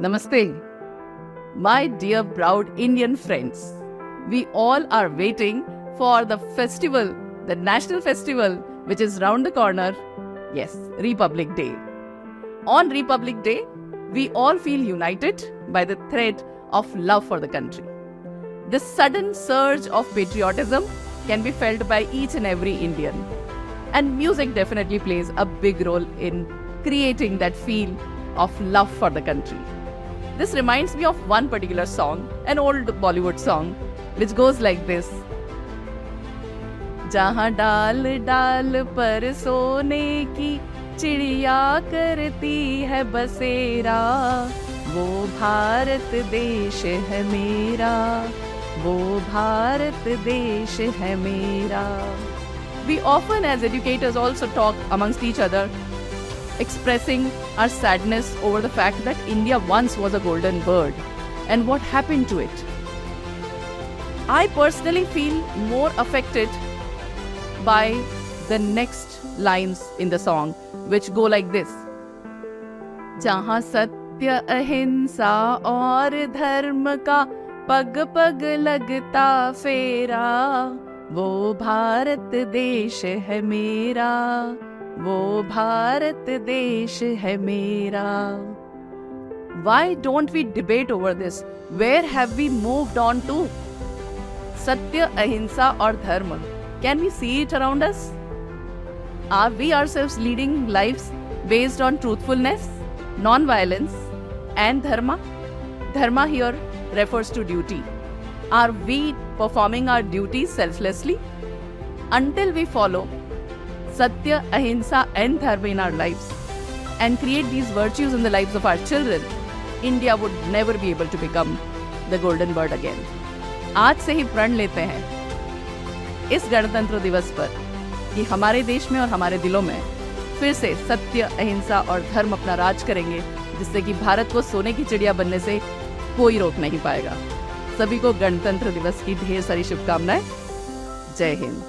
Namaste. My dear proud Indian friends, we all are waiting for the festival, the national festival, which is round the corner. Yes, Republic Day. On Republic Day, we all feel united by the thread of love for the country. This sudden surge of patriotism can be felt by each and every Indian. And music definitely plays a big role in creating that feel of love for the country. This reminds me of one particular song, an old Bollywood song, which goes like this. जहाँ डाल डाल पर सोने की चिड़िया करती है बसेरा, वो भारत देश है मेरा, वो भारत देश है मेरा. We often as educators also talk amongst each other, expressing our sadness over the fact that India once was a golden bird and what happened to it. I personally feel more affected by the next lines in the song, which go like this. जहाँ सत्य अहिंसा और धर्म का पग पग लगता फेरा, वो भारत देश है मेरा, वो भारत देश है मेरा. Why don't we debate over this? Where have we moved on to? Satya, Ahimsa or Dharma? Can we see it around us? Are we ourselves leading lives based on truthfulness, non-violence and Dharma? Dharma here refers to duty. Are we performing our duties selflessly? Until we follow Satya, Ahimsa and Dharma in our lives and create these virtues in the lives of our children, India would never be able to become the golden bird again. आज से ही प्रण लेते हैं इस गणतंत्र दिवस पर कि हमारे देश में और हमारे दिलों में फिर से सत्य, अहिंसा और धर्म अपना राज करेंगे, जिससे कि भारत को सोने की चिड़िया बनने से कोई रोक नहीं पाएगा. सभी को गणतंत्र दिवस की ढेर सारी शुभकामनाएं. जय हिंद.